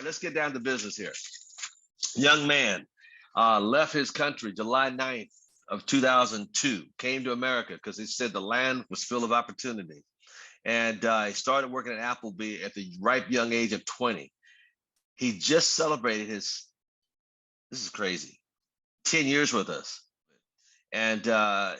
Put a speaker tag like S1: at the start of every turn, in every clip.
S1: right, let's get down to business here. Young man left his country July 9th of 2002, came to America because he said the land was full of opportunity. And he started working at Applebee at the ripe young age of 20. He just celebrated his, this is crazy, 10 years with us. And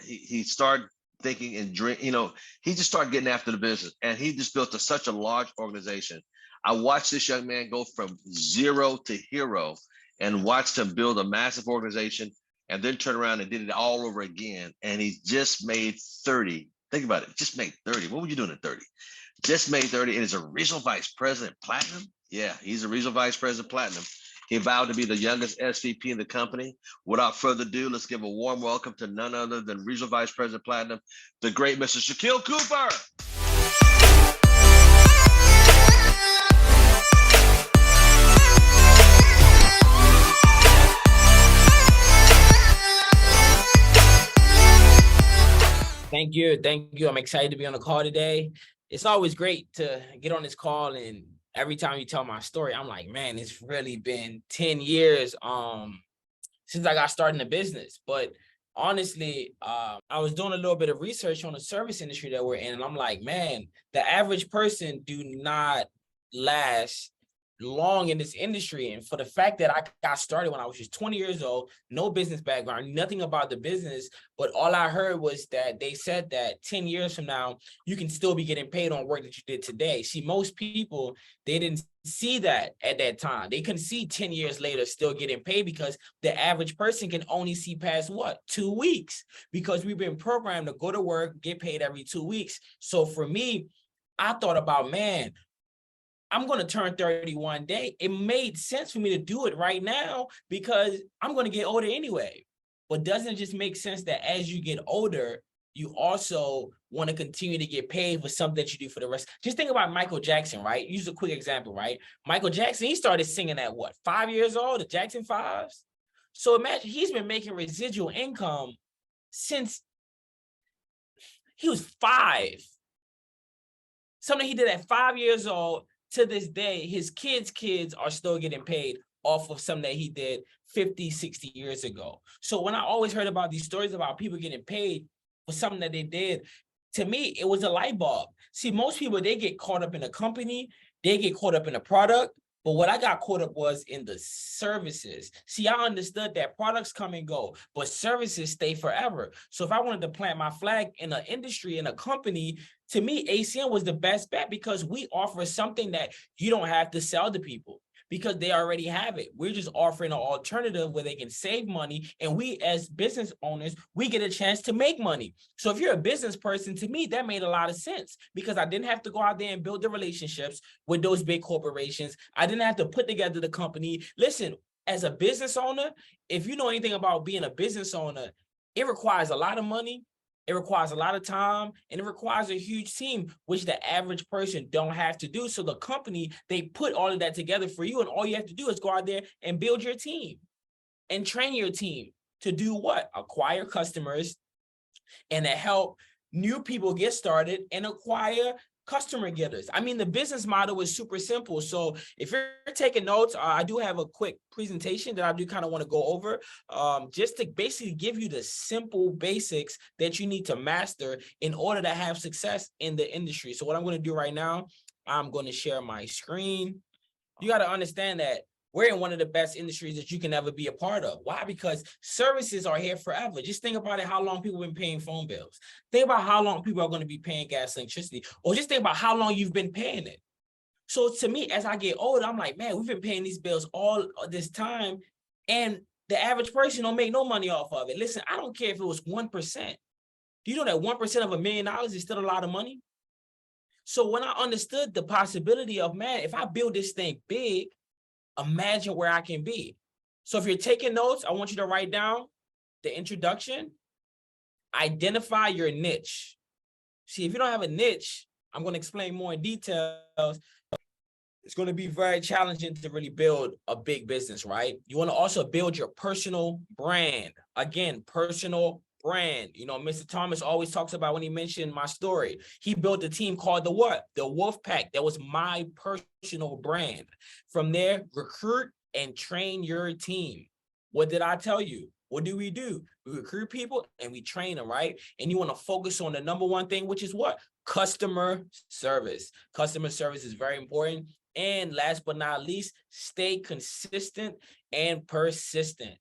S1: he started thinking and drink, he just started getting after the business, and he just built such a large organization. I watched this young man go from zero to hero and watched him build a massive organization and then turn around and did it all over again. And he just made 30. Think about it, just made 30. What were you doing at 30? Just made 30 and is a regional vice president platinum. Yeah, he's a regional vice president platinum. He vowed to be the youngest SVP in the company. Without further ado, let's give a warm welcome to none other than Regional Vice President Platinum, the great Mr. Shakeel Cooper.
S2: Thank you. I'm excited to be on the call today. It's always great to get on this call, and every time you tell my story, I'm like, man, it's really been 10 years since I got started in the business. But honestly, I was doing a little bit of research on the service industry that we're in, and I'm like, man, the average person do not last long in this industry. And for the fact that I got started when I was just 20 years old, no business background, nothing about the business, but all I heard was that they said that 10 years from now, you can still be getting paid on work that you did today. See, most people, they didn't see that at that time. They couldn't see 10 years later still getting paid, because the average person can only see past what? 2 weeks, because we've been programmed to go to work, get paid every 2 weeks. So for me, I thought about, man, I'm going to turn 30 one day. It made sense for me to do it right now because I'm going to get older anyway. But doesn't it just make sense that as you get older, you also want to continue to get paid for something that you do for the rest? Just think about Michael Jackson, right? Use a quick example, right? Michael Jackson, he started singing at what, 5 years old, the Jackson 5s? So imagine he's been making residual income since he was 5. Something he did at 5 years old. To this day, his kids are still getting paid off of something that he did 50, 60 years ago. So when I always heard about these stories about people getting paid for something that they did, to me, it was a light bulb. See, most people, they get caught up in a company, they get caught up in a product, but what I got caught up was in the services. See, I understood that products come and go, but services stay forever. So if I wanted to plant my flag in an industry, in a company, to me, ACN was the best bet, because we offer something that you don't have to sell to people, because they already have it. We're just offering an alternative where they can save money, and we as business owners, we get a chance to make money. So if you're a business person, to me, that made a lot of sense, because I didn't have to go out there and build the relationships with those big corporations. I didn't have to put together the company. Listen, as a business owner, if you know anything about being a business owner, it requires a lot of money. It requires a lot of time, and it requires a huge team, which the average person don't have to do. So the company, they put all of that together for you, and all you have to do is go out there and build your team and train your team to do what? Acquire customers and to help new people get started and acquire customer getters. I mean, the business model is super simple. So if you're taking notes, I do have a quick presentation that I do kind of want to go over, just to basically give you the simple basics that you need to master in order to have success in the industry. So what I'm going to do right now, I'm going to share my screen. You got to understand that we're in one of the best industries that you can ever be a part of. Why? Because services are here forever. Just think about it, how long people have been paying phone bills. Think about how long people are going to be paying gas, electricity, or just think about how long you've been paying it. So to me, as I get older, I'm like, man, we've been paying these bills all this time, and the average person don't make no money off of it. Listen, I don't care if it was 1%. Do you know that 1% of $1 million is still a lot of money? So when I understood the possibility of, man, if I build this thing big, imagine where I can be. So if you're taking notes, I want you to write down the introduction. Identify your niche. See, if you don't have a niche, I'm going to explain more in details. It's going to be very challenging to really build a big business, right? You want to also build your personal brand. Again, personal brand. You know, Mr. Thomas always talks about when he mentioned my story, he built a team called the what? The Wolf Pack. That was my personal brand. From there, recruit and train your team. What did I tell you? What do? We recruit people and we train them, right? And you want to focus on the number one thing, which is what? Customer service. Customer service is very important. And last but not least, stay consistent and persistent.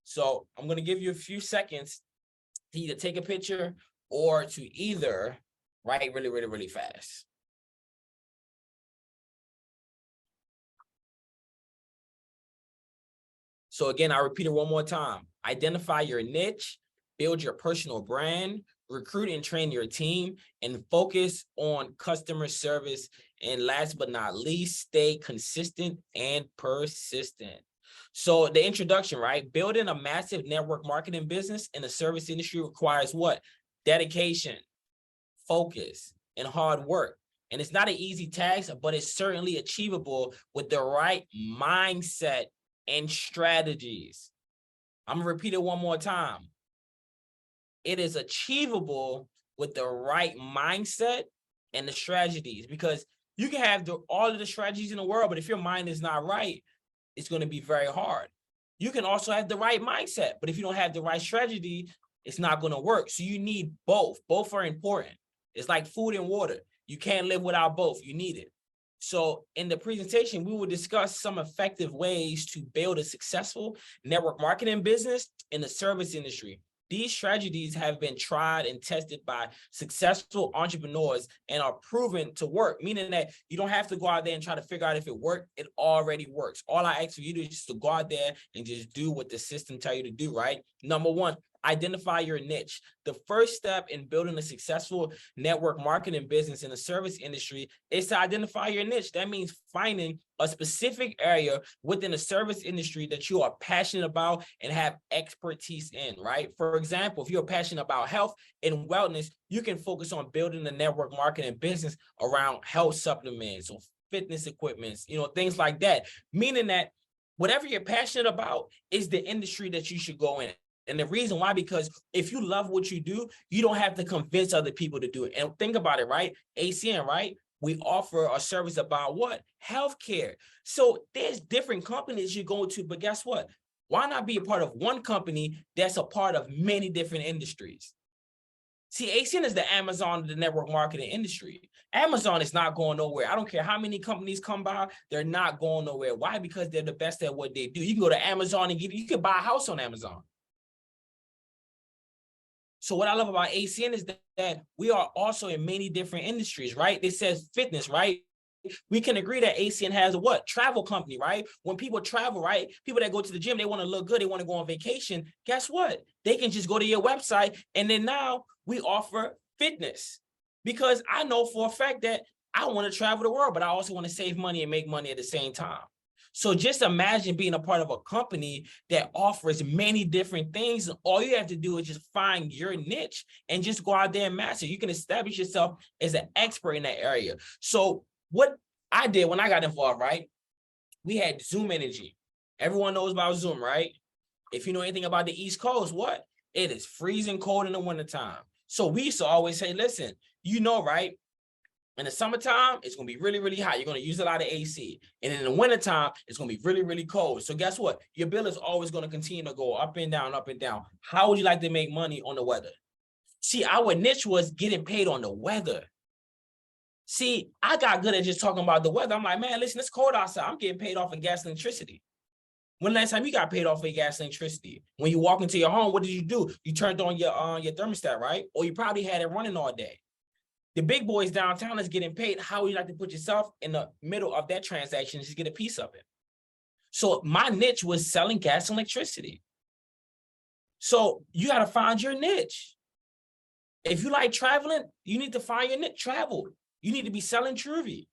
S2: So I'm going to give you a few seconds to either take a picture or to either write really, really, really fast. So again, I repeat it one more time. Identify your niche, build your personal brand, recruit and train your team, and focus on customer service. And last but not least, stay consistent and persistent. So the introduction, right? Building a massive network marketing business in the service industry requires what? Dedication, focus, and hard work. And it's not an easy task, but it's certainly achievable with the right mindset and strategies. I'm gonna repeat it one more time. It is achievable with the right mindset and the strategies, because you can have all of the strategies in the world, but if your mind is not right, it's going to be very hard. You can also have the right mindset, but if you don't have the right strategy, it's not going to work. So you need both. Both are important. It's like food and water. You can't live without both. You need it. So in the presentation, we will discuss some effective ways to build a successful network marketing business in the service industry. These strategies have been tried and tested by successful entrepreneurs and are proven to work, meaning that you don't have to go out there and try to figure out if it worked. It already works. All I ask for you to do is just to go out there and just do what the system tells you to do, right? Number one, identify your niche. The first step in building a successful network marketing business in the service industry is to identify your niche. That means finding a specific area within the service industry that you are passionate about and have expertise in, right? For example, if you're passionate about health and wellness, you can focus on building the network marketing business around health supplements or fitness equipments, things like that. Meaning that whatever you're passionate about is the industry that you should go in. And the reason why, because if you love what you do, you don't have to convince other people to do it. And think about it, right? ACN, right? We offer a service about what? Healthcare. So there's different companies you go to, but guess what? Why not be a part of one company that's a part of many different industries? See, ACN is the Amazon of the network marketing industry. Amazon is not going nowhere. I don't care how many companies come by, they're not going nowhere. Why? Because they're the best at what they do. You can go to Amazon and you can buy a house on Amazon. So what I love about ACN is that we are also in many different industries, right? It says fitness, right? We can agree that ACN has a what? Travel company, right? When people travel, right? People that go to the gym, they want to look good, they want to go on vacation. Guess what? They can just go to your website, and then now we offer fitness. Because I know for a fact that I want to travel the world, but I also want to save money and make money at the same time. So just imagine being a part of a company that offers many different things. All you have to do is just find your niche and just go out there and master. You can establish yourself as an expert in that area. So what I did when I got involved, right? We had Zoom energy. Everyone knows about Zoom, right? If you know anything about the East Coast, what? It is freezing cold in the wintertime. So we used to always say, listen, right? In the summertime, it's going to be really, really hot. You're going to use a lot of AC. And in the wintertime, it's going to be really, really cold. So guess what? Your bill is always going to continue to go up and down, up and down. How would you like to make money on the weather? See, our niche was getting paid on the weather. See, I got good at just talking about the weather. I'm like, man, listen, it's cold outside. I'm getting paid off in gas and electricity. When last time you got paid off in gas and electricity? When you walk into your home, what did you do? You turned on your thermostat, right? Or you probably had it running all day. The big boys downtown is getting paid. How would you like to put yourself in the middle of that transaction and just get a piece of it? So my niche was selling gas and electricity. So you got to find your niche. If you like traveling, you need to find your niche. Travel. You need to be selling jewelry.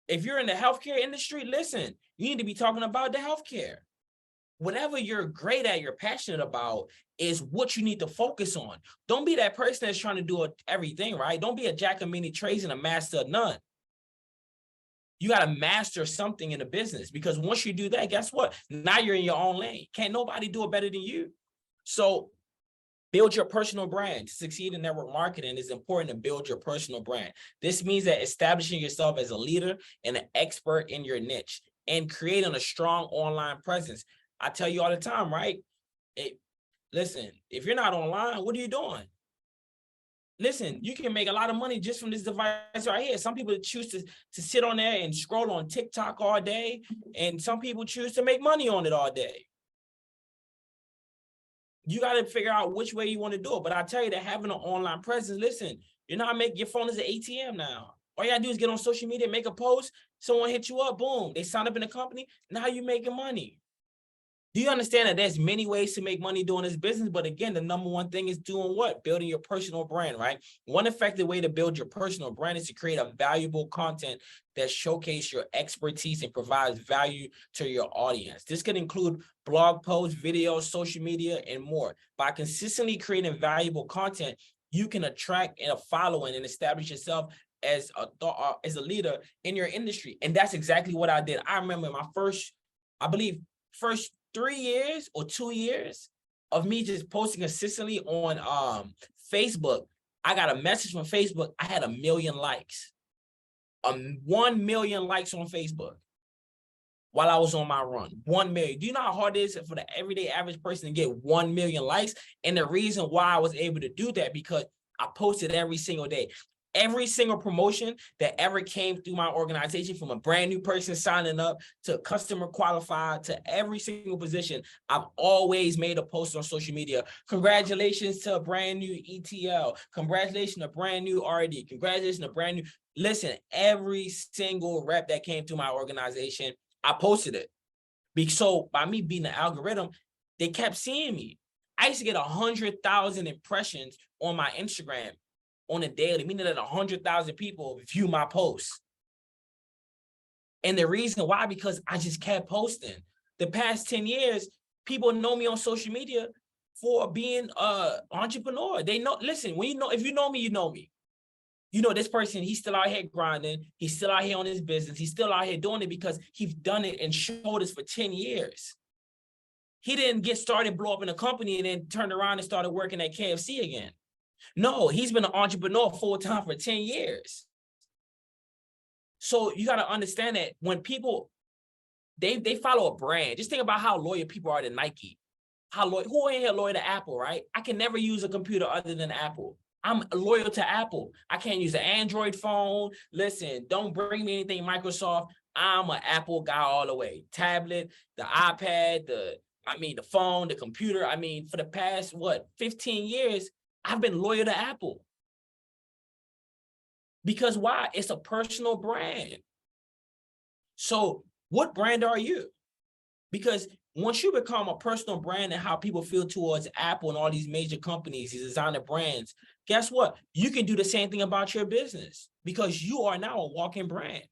S2: If you're in the healthcare industry, listen, you need to be talking about the healthcare. Whatever you're great at, you're passionate about, is what you need to focus on. Don't be that person that's trying to do everything, right? Don't be a jack of many trades and a master of none. You got to master something in a business, because once you do that, guess what? Now you're in your own lane. Can't nobody do it better than you. So Build your personal brand. To succeed in network marketing, it's important to build your personal brand. This means that establishing yourself as a leader and an expert in your niche and creating a strong online presence. I tell you all the time, right? Listen, if you're not online, what are you doing? Listen, you can make a lot of money just from this device right here. Some people choose to sit on there and scroll on TikTok all day, and some people choose to make money on it all day. You got to figure out which way you want to do it. But I tell you that having an online presence, listen, you're not making your phone is an ATM now. All you gotta do is get on social media, make a post, someone hit you up, boom, they sign up in the company, now you're making money. Do you understand that there's many ways to make money doing this business? But again, the number one thing is doing what? Building your personal brand, right? One effective way to build your personal brand is to create a valuable content that showcases your expertise and provides value to your audience. This can include blog posts, videos, social media, and more. By consistently creating valuable content, you can attract a following and establish yourself as a leader in your industry. And that's exactly what I did. I remember my first 3 years or 2 years of me just posting consistently on Facebook. I got a message from Facebook. I had 1 million likes, 1 million likes on Facebook while I was on my run. 1 million. Do you know how hard it is for the everyday average person to get 1 million likes? And the reason why I was able to do that, because I posted every single day. Every single promotion that ever came through my organization, from a brand new person signing up to customer qualified to every single position, I've always made a post on social media. Congratulations to a brand new ETL. Congratulations to a brand new RD. Congratulations to a brand new. Listen, every single rep that came through my organization, I posted it. So by me being the algorithm, they kept seeing me. I used to get 100,000 impressions on my Instagram on a daily, meaning that 100,000 people view my posts. And the reason why, because I just kept posting. The past 10 years, people know me on social media for being an entrepreneur. They know, listen, if you know me, you know me. You know, this person, he's still out here grinding. He's still out here on his business. He's still out here doing it because he's done it and showed us for 10 years. He didn't get started, blow up in a company, and then turned around and started working at KFC again. No, he's been an entrepreneur full-time for 10 years. So you got to understand that when people, they follow a brand, just think about how loyal people are to Nike. Who ain't here loyal to Apple, right? I can never use a computer other than Apple. I'm loyal to Apple. I can't use an Android phone. Listen, don't bring me anything Microsoft. I'm an Apple guy all the way. Tablet, the iPad, the phone, the computer. For the past, 15 years, I've been loyal to Apple. Because why? It's a personal brand. So what brand are you? Because once you become a personal brand and how people feel towards Apple and all these major companies, these designer brands, guess what? You can do the same thing about your business, because you are now a walking brand.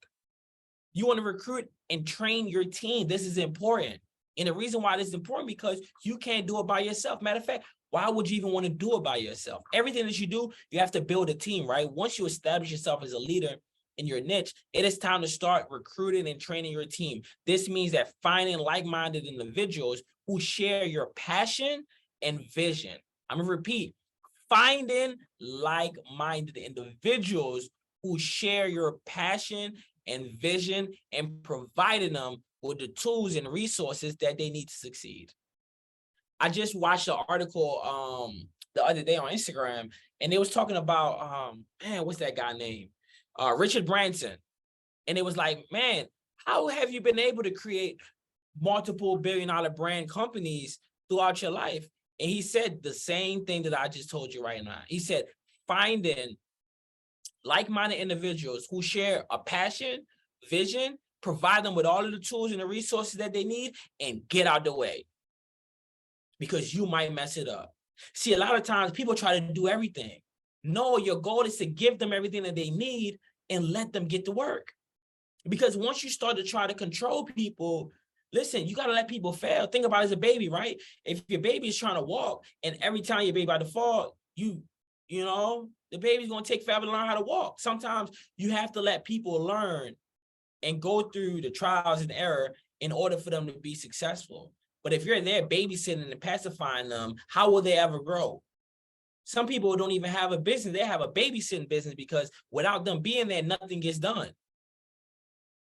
S2: You want to recruit and train your team. This is important. And the reason why this is important, because you can't do it by yourself. Matter of fact, why would you even want to do it by yourself? Everything that you do, you have to build a team, right? Once you establish yourself as a leader in your niche, it is time to start recruiting and training your team. This means that finding like-minded individuals who share your passion and vision. I'm going to repeat, finding like-minded individuals who share your passion and vision, and providing them with the tools and resources that they need to succeed. I just watched an article the other day on Instagram, and they was talking about what's that guy name? Richard Branson. And it was like, man, how have you been able to create multiple billion-dollar brand companies throughout your life? And he said the same thing that I just told you right now. He said, finding like-minded individuals who share a passion, vision, provide them with all of the tools and the resources that they need, and get out the way, because you might mess it up. See, a lot of times people try to do everything. No, your goal is to give them everything that they need and let them get to work. Because once you start to try to control people, listen, you got to let people fail. Think about it as a baby, right? If your baby is trying to walk, and every time your baby about to fall, you know, the baby's going to take forever to learn how to walk. Sometimes you have to let people learn and go through the trials and error in order for them to be successful. But if you're there babysitting and pacifying them, how will they ever grow? Some people don't even have a business. They have a babysitting business because without them being there, nothing gets done.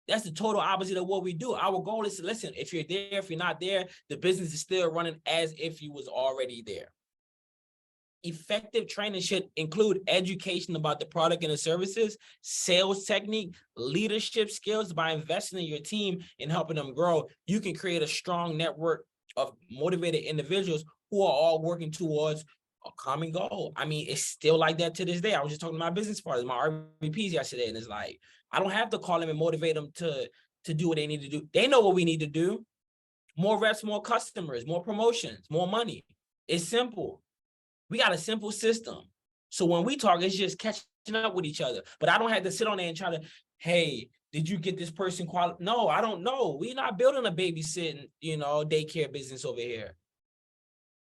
S2: That's the total opposite of what we do. Our goal is to listen, if you're there, if you're not there, the business is still running as if you was already there. Effective training should include education about the product and the services, sales technique, leadership skills. By investing in your team and helping them grow, you can create a strong network of motivated individuals who are all working towards a common goal. I mean, it's still like that to this day. I was just talking to my business partners, my RVPs yesterday, and it's like, I don't have to call them and motivate them to do what they need to do. They know what we need to do. More reps, more customers, more promotions, more money. It's simple. We got a simple system. So when we talk, it's just catching up with each other. But I don't have to sit on there and try to, hey, did you get this person qualified? No, I don't know. We're not building a babysitting, daycare business over here.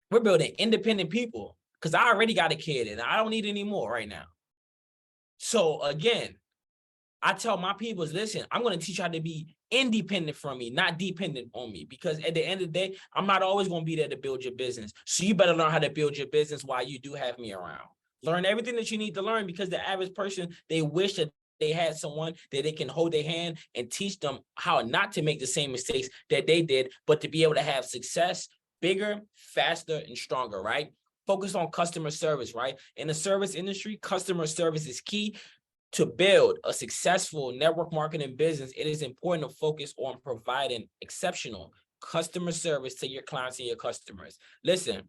S2: We're building independent people because I already got a kid and I don't need any more right now. So again, I tell my people, listen, I'm going to teach you how to be independent from me, not dependent on me, because at the end of the day, I'm not always going to be there to build your business. So you better learn how to build your business while you do have me around. Learn everything that you need to learn, because the average person, they wish that they had someone that they can hold their hand and teach them how not to make the same mistakes that they did, but to be able to have success bigger, faster, and stronger, right? Focus on customer service, right? In the service industry, customer service is key. To build a successful network marketing business, it is important to focus on providing exceptional customer service to your clients and your customers. Listen,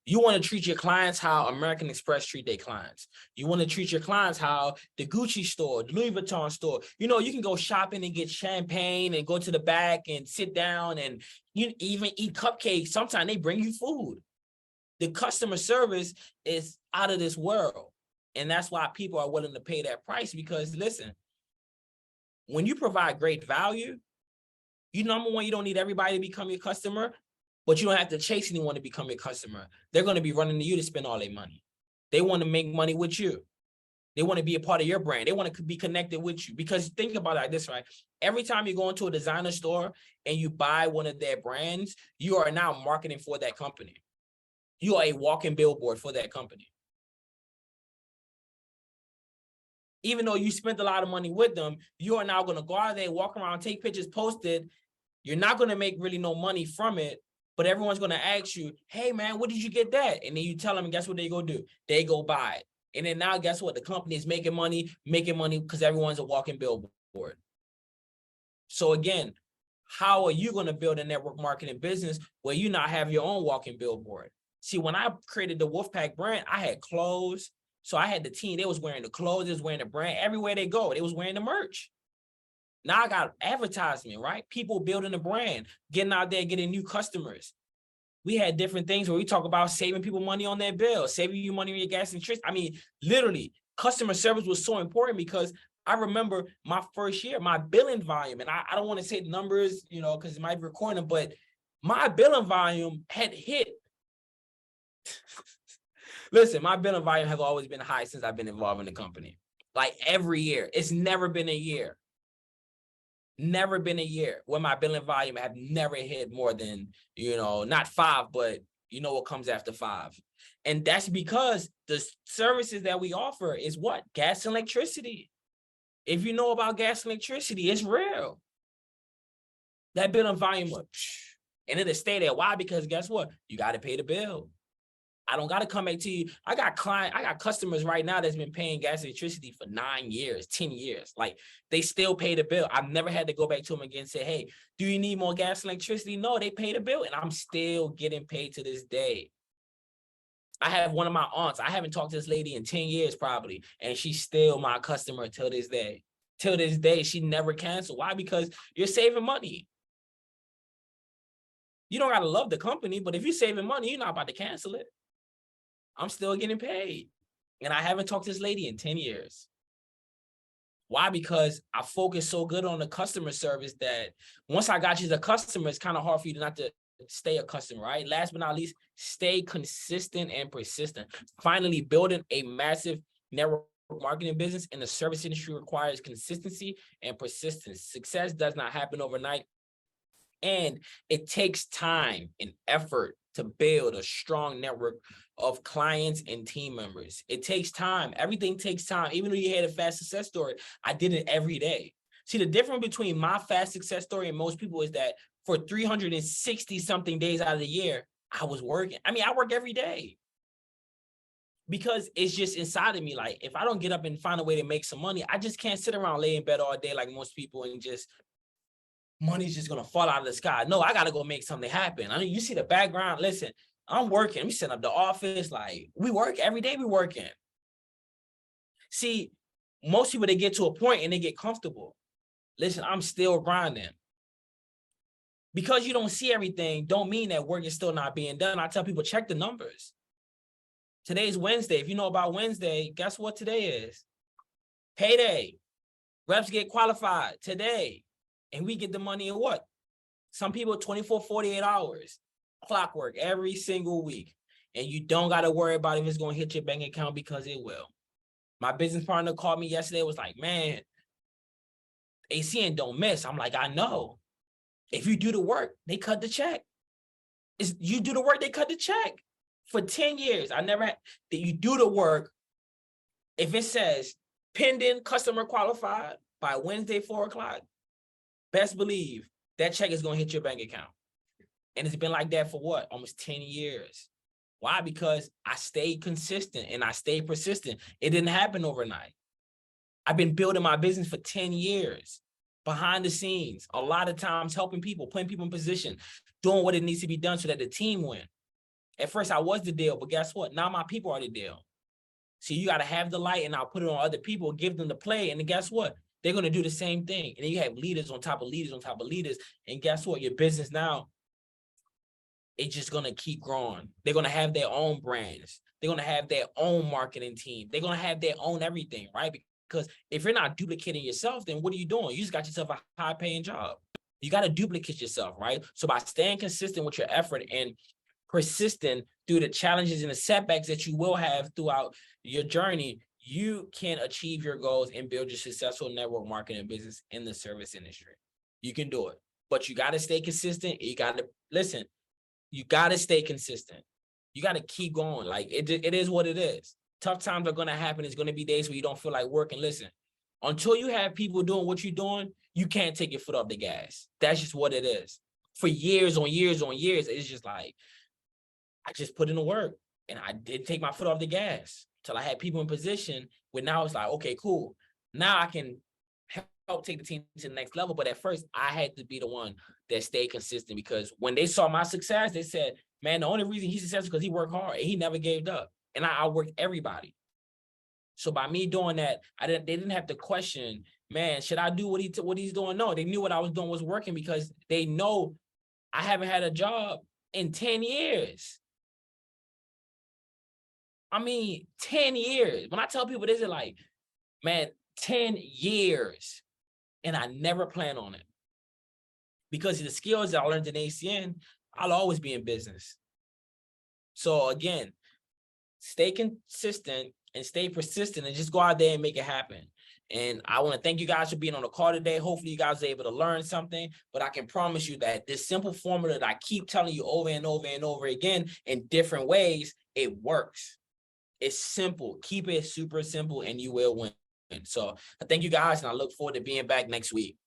S2: you want to treat your clients how American Express treat their clients. You want to treat your clients how the Gucci store, the Louis Vuitton store. You can go shopping and get champagne and go to the back and sit down and you even eat cupcakes. Sometimes they bring you food. The customer service is out of this world. And that's why people are willing to pay that price, because listen, when you provide great value, number one, you don't need everybody to become your customer, but you don't have to chase anyone to become your customer. They're going to be running to you to spend all their money. They want to make money with you. They want to be a part of your brand. They want to be connected with you, because think about it like this, right? Every time you go into a designer store and you buy one of their brands, you are now marketing for that company. You are a walking billboard for that company. Even though you spent a lot of money with them, you are now going to go out there, walk around, take pictures, post it. You're not going to make really no money from it, but everyone's going to ask you, hey, man, what did you get that? And then you tell them, and guess what they go do? They go buy it. And then now, guess what? The company is making money because everyone's a walking billboard. So again, how are you going to build a network marketing business where you not have your own walking billboard? See, when I created the Wolfpack brand, I had clothes. So I had the team, they was wearing the clothes, they was wearing the brand. Everywhere they go, they was wearing the merch. Now I got advertisement, right? People building the brand, getting out there, getting new customers. We had different things where we talk about saving people money on their bill, saving you money on your gas and electricity. I mean, literally, customer service was so important, because I remember my first year, my billing volume, and I don't want to say the numbers, because it might be recording, but my billing volume had hit. Listen, my billing volume has always been high since I've been involved in the company. Like every year. It's never been a year. Never been a year where my billing volume have never hit more than, not 5, but what comes after 5. And that's because the services that we offer is what? Gas and electricity. If you know about gas and electricity, it's real. That billing volume, and it'll stay there. Why? Because guess what? You got to pay the bill. I don't got to come back to you. I got customers right now that's been paying gas and electricity for 9 years, 10 years. Like, they still pay the bill. I've never had to go back to them again and say, hey, do you need more gas and electricity? No, they pay the bill, and I'm still getting paid to this day. I have one of my aunts. I haven't talked to this lady in 10 years probably, and she's still my customer till this day. Till this day, she never canceled. Why? Because you're saving money. You don't got to love the company, but if you're saving money, you're not about to cancel it. I'm still getting paid. And I haven't talked to this lady in 10 years. Why? Because I focus so good on the customer service that once I got you as a customer, it's kind of hard for you not to stay a customer, right? Last but not least, stay consistent and persistent. Finally, building a massive network marketing business in the service industry requires consistency and persistence. Success does not happen overnight. And it takes time and effort to build a strong network of clients and team members. It takes time. Everything takes time. Even though you had a fast success story, I did it every day. See, the difference between my fast success story and most people is that for 360 something days out of the year, I was working. I mean, I work every day because it's just inside of me. Like, if I don't get up and find a way to make some money, I just can't sit around lay in bed all day like most people and just money's just gonna fall out of the sky. No, I gotta go make something happen. I mean, you see the background. Listen, I'm working. We setting up the office. Like, we work every day. We working. See, most people, they get to a point and they get comfortable. Listen, I'm still grinding. Because you don't see everything, don't mean that work is still not being done. I tell people, check the numbers. Today's Wednesday. If you know about Wednesday, guess what today is? Payday. Reps get qualified today. And we get the money in what? Some people 24, 48 hours. Clockwork every single week. And you don't got to worry about if it's going to hit your bank account, because it will. My business partner called me yesterday, was like, man, ACN don't miss. I'm like, I know. If you do the work, they cut the check. You do the work, they cut the check. For 10 years, I never had that. You do the work. If it says pending customer qualified by Wednesday, 4 o'clock, best believe that check is going to hit your bank account. And it's been like that for what? Almost 10 years. Why? Because I stayed consistent and I stayed persistent. It didn't happen overnight. I've been building my business for 10 years, behind the scenes, a lot of times helping people, putting people in position, doing what it needs to be done so that the team win. At first, I was the deal, but guess what? Now my people are the deal. So you got to have the light, and I'll put it on other people, give them the play, and then guess what? They're going to do the same thing. And then you have leaders on top of leaders on top of leaders, and guess what? Your business now, it's just going to keep growing. They're going to have their own brands. They're going to have their own marketing team. They're going to have their own everything, right? Because if you're not duplicating yourself, then what are you doing? You just got yourself a high-paying job. You got to duplicate yourself, right? So by staying consistent with your effort and persistent through the challenges and the setbacks that you will have throughout your journey, you can achieve your goals and build your successful network marketing business in the service industry. You can do it, but you got to stay consistent. You got to listen. You got to stay consistent. You got to keep going. Like, it is what it is. Tough times are going to happen. It's going to be days where you don't feel like working. Listen, until you have people doing what you're doing, you can't take your foot off the gas. That's just what it is. For years on years on years, it's just like, I just put in the work and I did take my foot off the gas till I had people in position where now it's like, okay, cool. Now I can help take the team to the next level. But at first, I had to be the one that stayed consistent, because when they saw my success, they said, man, the only reason he's successful is because he worked hard and he never gave up. And I outworked everybody. So by me doing that, they didn't have to question, man, should I do what he's doing? No, they knew what I was doing was working, because they know I haven't had a job in 10 years. I mean, 10 years. When I tell people this, is like, man, 10 years. And I never plan on it. Because of the skills that I learned in ACN, I'll always be in business. So again, stay consistent and stay persistent and just go out there and make it happen. And I want to thank you guys for being on the call today. Hopefully you guys are able to learn something, but I can promise you that this simple formula that I keep telling you over and over and over again in different ways, it works. It's simple. Keep it super simple and you will win. So I thank you guys, and I look forward to being back next week.